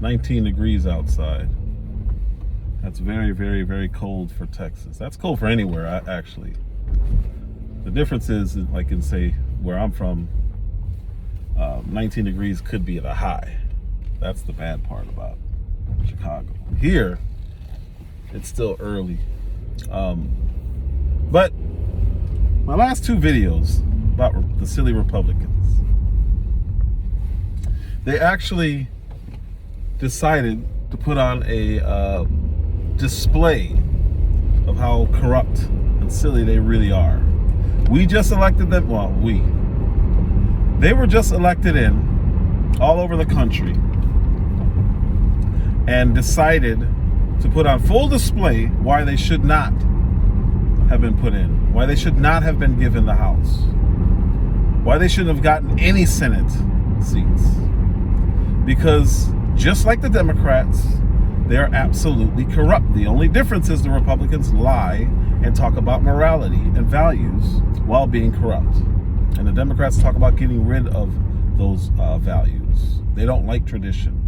19 degrees outside. That's very, very, very cold for Texas. That's cold for anywhere, actually. The difference is, like in, say, where I'm from, 19 degrees could be at a high. That's the bad part about Chicago. Here, it's still early. But my last two videos about the silly Republicans, they actually decided to put on a display of how corrupt and silly they really are. We just elected them, well, they were just elected in all over the country and decided to put on full display why they should not have been put in, why they should not have been given the House, why they shouldn't have gotten any Senate seats. Because just like the Democrats, they are absolutely corrupt. The only difference is the Republicans lie and talk about morality and values while being corrupt. And the Democrats talk about getting rid of those values. They don't like tradition.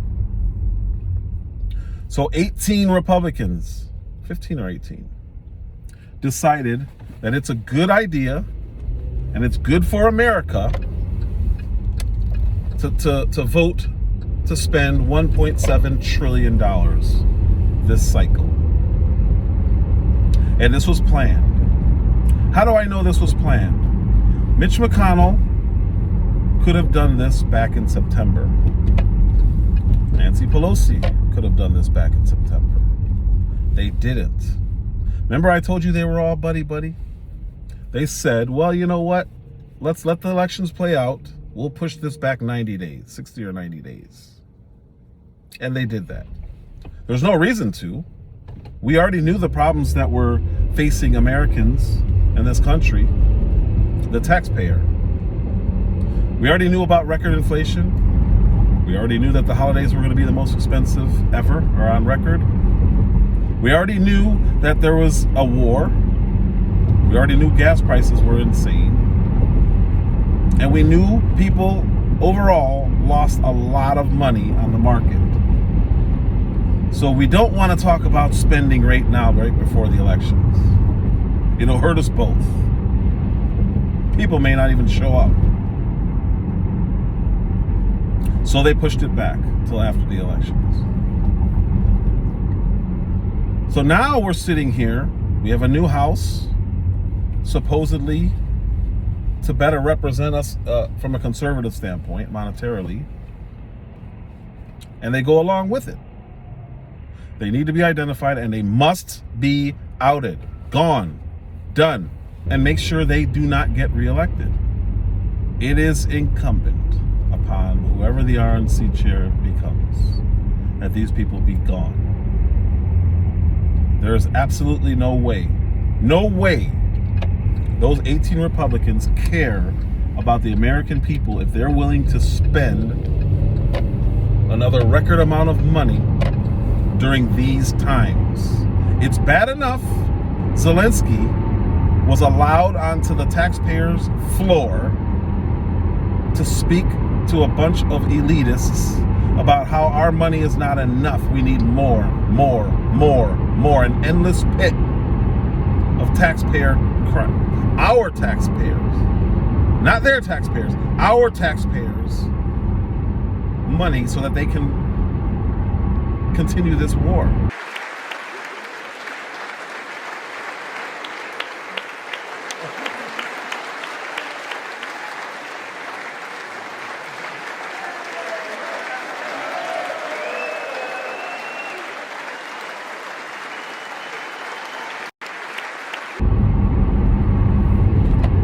So 18 Republicans, 15 or 18, decided that it's a good idea and it's good for America to vote to spend $1.7 trillion this cycle. And this was planned. How do I know this was planned? Mitch McConnell could have done this back in September. Nancy Pelosi could have done this back in September. They didn't. Remember I told you they were all buddy-buddy? They said, well, you know what? Let's let the elections play out. We'll push this back 90 days, 60 or 90 days. And they did that. There's no reason to. We already knew the problems that were facing Americans in this country, the taxpayer. We already knew about record inflation. We already knew that the holidays were going to be the most expensive ever, or on record. We already knew that there was a war. We already knew gas prices were insane. And we knew people overall lost a lot of money on the market. So we don't want to talk about spending right now, right before the elections. It'll hurt us both. People may not even show up. So they pushed it back till after the elections. So now we're sitting here. We have a new House, supposedly to better represent us from a conservative standpoint, monetarily. And they go along with it. They need to be identified and they must be outed, gone, done, and make sure they do not get reelected. It is incumbent upon whoever the RNC chair becomes that these people be gone. There is absolutely no way those 18 Republicans care about the American people if they're willing to spend another record amount of money during these times. It's bad enough Zelenskyy was allowed onto the taxpayers' floor to speak to a bunch of elitists about how our money is not enough. We need more, an endless pit of taxpayer crime. Our taxpayers, not their taxpayers, our taxpayers' money so that they can continue this war.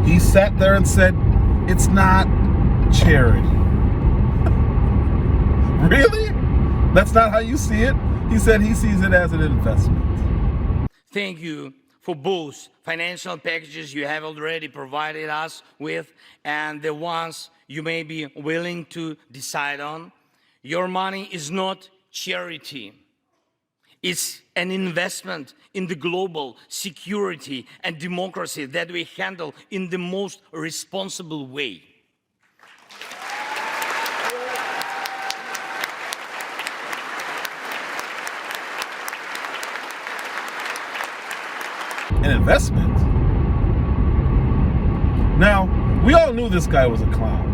He sat there and said, it's not charity. Really? That's not how you see it? He said he sees it as an investment. Thank you for both financial packages you have already provided us with and the ones you may be willing to decide on. Your money is not charity. It's an investment in the global security and democracy that we handle in the most responsible way. an investment. Now, we all knew this guy was a clown.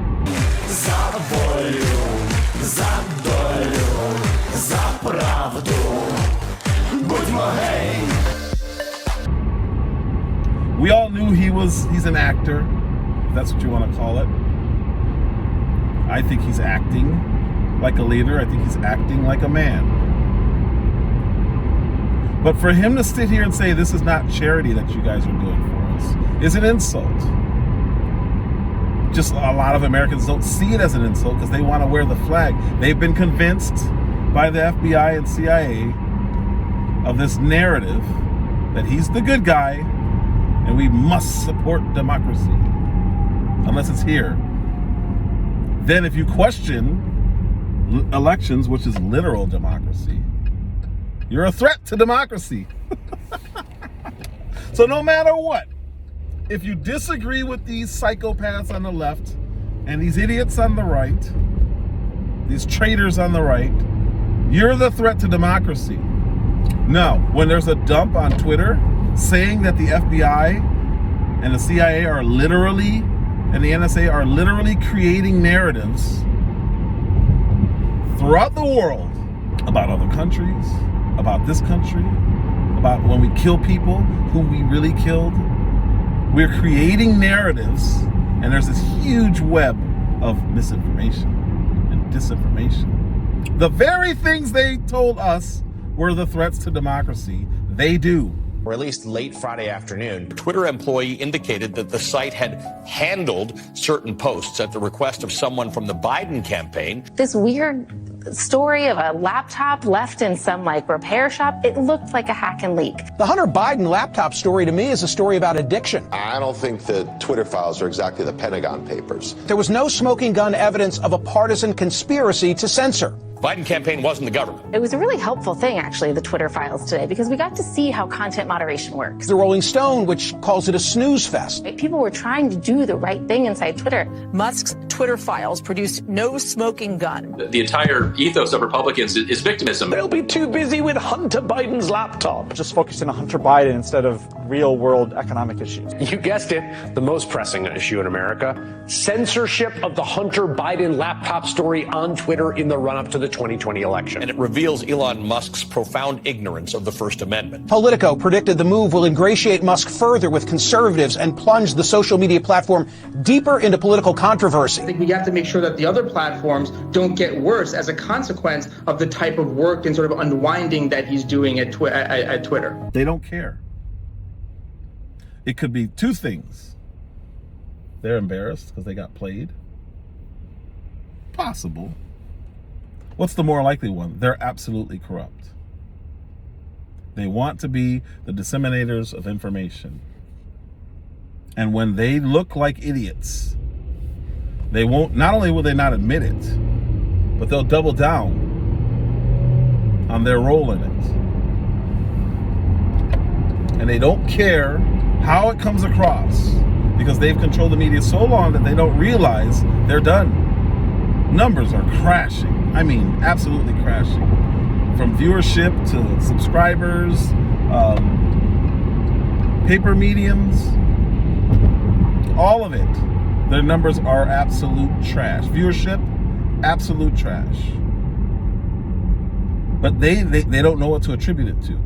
We all knew he's an actor, if that's what you want to call it. I think he's acting like a leader. I think he's acting like a man. But for him to sit here and say this is not charity that you guys are doing for us is an insult. Just a lot of Americans don't see it as an insult because they want to wear the flag. They've been convinced by the FBI and CIA of this narrative that he's the good guy and we must support democracy unless it's here. Then if you question elections, which is literal democracy, you're a threat to democracy. So no matter what, if you disagree with these psychopaths on the left and these idiots on the right, these traitors on the right, you're the threat to democracy. Now, when there's a dump on Twitter saying that the FBI and the CIA are literally, and the NSA are literally creating narratives throughout the world about other countries, about this country, about when we kill people, who we really killed. We're creating narratives, and there's this huge web of misinformation and disinformation. The very things they told us were the threats to democracy, they do. Or at least late Friday afternoon, a Twitter employee indicated that the site had handled certain posts at the request of someone from the Biden campaign. This weird story of a laptop left in some repair shop, it looked like a hack and leak. The Hunter Biden laptop story to me is a story about addiction. I don't think the Twitter files are exactly the Pentagon Papers. There was no smoking gun evidence of a partisan conspiracy to censor. Biden campaign wasn't the government. It was a really helpful thing, actually, the Twitter files today, because we got to see how content moderation works. The Rolling Stone, which calls it a snooze fest. People were trying to do the right thing inside Twitter. Musk's Twitter files produced no smoking gun. The entire ethos of Republicans is victimism. They'll be too busy with Hunter Biden's laptop. Just focusing on Hunter Biden instead of real-world economic issues. You guessed it, the most pressing issue in America, censorship of the Hunter Biden laptop story on Twitter in the run-up to the 2020 election. And it reveals Elon Musk's profound ignorance of the First Amendment. Politico predicted the move will ingratiate Musk further with conservatives and plunge the social media platform deeper into political controversy. I think we have to make sure that the other platforms don't get worse as a consequence of the type of work and sort of unwinding that he's doing at Twitter. They don't care. It could be two things. They're embarrassed because they got played. Possible. What's the more likely one? They're absolutely corrupt. They want to be the disseminators of information. And when they look like idiots, they won't, not only will they not admit it, but they'll double down on their role in it. And they don't care how it comes across because they've controlled the media so long that they don't realize they're done. Numbers are crashing. I mean, absolutely crashing. From viewership to subscribers, paper mediums, all of it. Their numbers are absolute trash. Viewership, absolute trash. But they don't know what to attribute it to.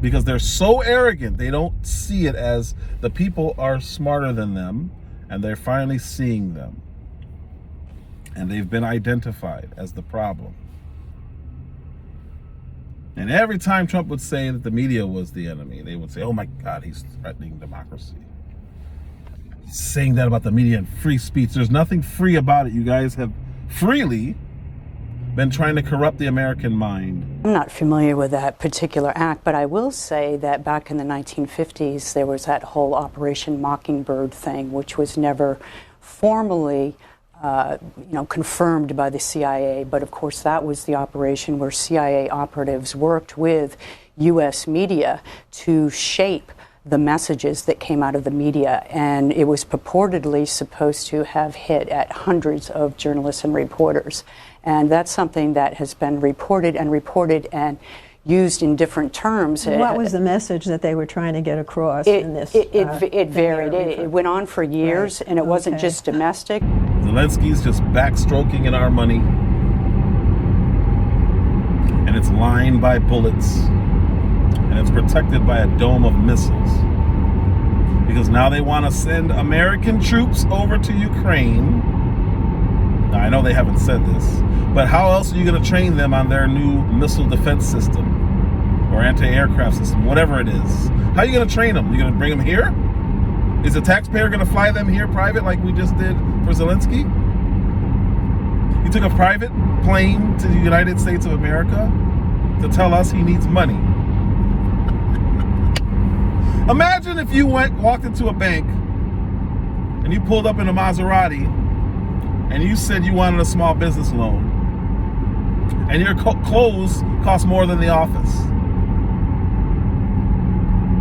Because they're so arrogant, they don't see it as the people are smarter than them, and they're finally seeing them. And they've been identified as the problem. And every time Trump would say that the media was the enemy, they would say, oh my God, he's threatening democracy. He's saying that about the media and free speech. There's nothing free about it. You guys have freely been trying to corrupt the American mind. I'm not familiar with that particular act, but I will say that back in the 1950s, there was that whole Operation Mockingbird thing, which was never formally confirmed by the CIA. But of course, that was the operation where CIA operatives worked with U.S. media to shape the messages that came out of the media. And it was purportedly supposed to have hit at hundreds of journalists and reporters. And that's something that has been reported and reported. And, used in different terms. What was the message that they were trying to get across in this? It varied. It went on for years, and it wasn't just domestic. Zelensky's just backstroking in our money, and it's lined by bullets, and it's protected by a dome of missiles. Because now they want to send American troops over to Ukraine. Now, I know they haven't said this, but how else are you going to train them on their new missile defense system or anti-aircraft system, whatever it is? How are you going to train them? You going to bring them here? Is the taxpayer going to fly them here private like we just did for Zelensky? He took a private plane to the United States of America to tell us he needs money. Imagine if you walked into a bank and you pulled up in a Maserati and you said you wanted a small business loan and your clothes cost more than the office.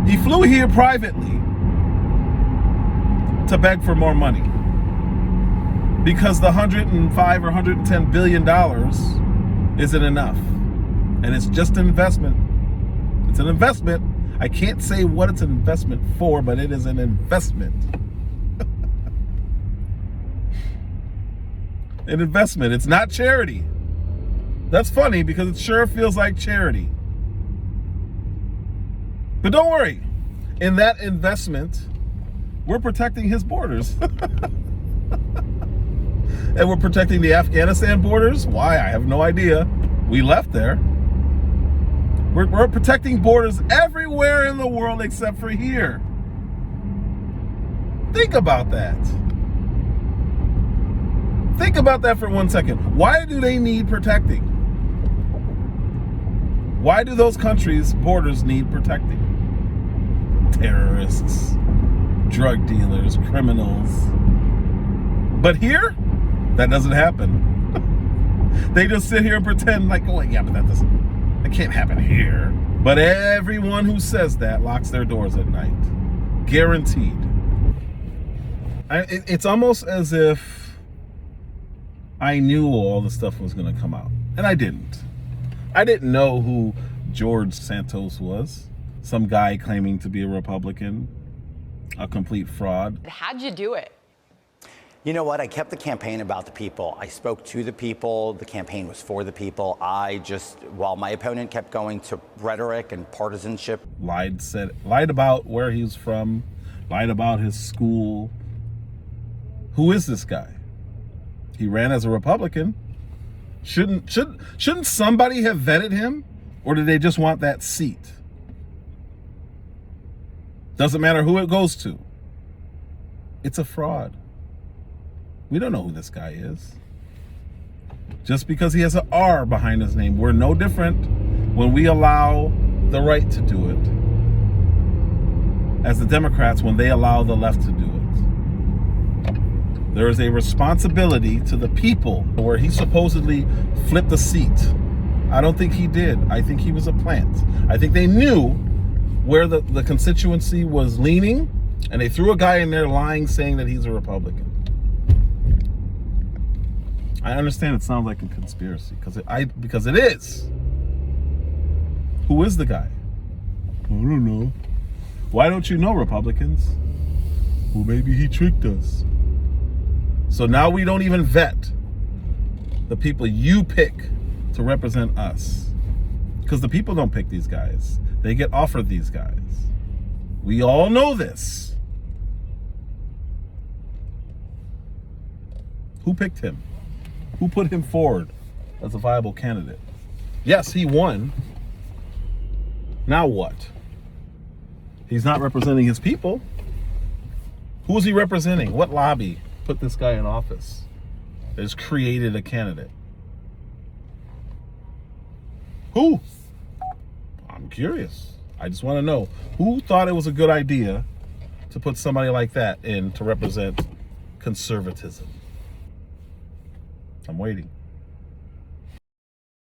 He flew here privately to beg for more money because the $105 or $110 billion isn't enough. And it's just an investment. It's an investment. I can't say what it's an investment for, but it is an investment. An investment. It's not charity. That's funny because it sure feels like charity. But don't worry. In that investment, we're protecting his borders. And we're protecting the Afghanistan borders. Why? I have no idea. We left there. We're protecting borders everywhere in the world except for here. Think about that. Think about that for 1 second. Why do they need protecting? Why do those countries' borders need protecting? Terrorists, drug dealers, criminals. But here, that doesn't happen. They just sit here and pretend like, oh yeah, but that can't happen here. But everyone who says that locks their doors at night. Guaranteed. It's almost as if I knew all the stuff was going to come out. And I didn't. I didn't know who George Santos was. Some guy claiming to be a Republican. A complete fraud. How'd you do it? You know what? I kept the campaign about the people. I spoke to the people. The campaign was for the people. While my opponent kept going to rhetoric and partisanship. Lied about where he's from. Lied about his school. Who is this guy? He ran as a Republican. Shouldn't somebody have vetted him? Or did they just want that seat? Doesn't matter who it goes to. It's a fraud. We don't know who this guy is. Just because he has an R behind his name. We're no different when we allow the right to do it as the Democrats when they allow the left to do it. There is a responsibility to the people where he supposedly flipped a seat. I don't think he did. I think he was a plant. I think they knew where the constituency was leaning, and they threw a guy in there lying, saying that he's a Republican. I understand it sounds like a conspiracy because it is. Who is the guy? I don't know. Why don't you know, Republicans? Well, maybe he tricked us. So now we don't even vet the people you pick to represent us. Because the people don't pick these guys. They get offered these guys. We all know this. Who picked him? Who put him forward as a viable candidate? Yes, he won. Now what? He's not representing his people. Who is he representing? What lobby put this guy in office that has created a candidate? Who? I'm curious. I just want to know who thought it was a good idea to put somebody like that in to represent conservatism. I'm waiting.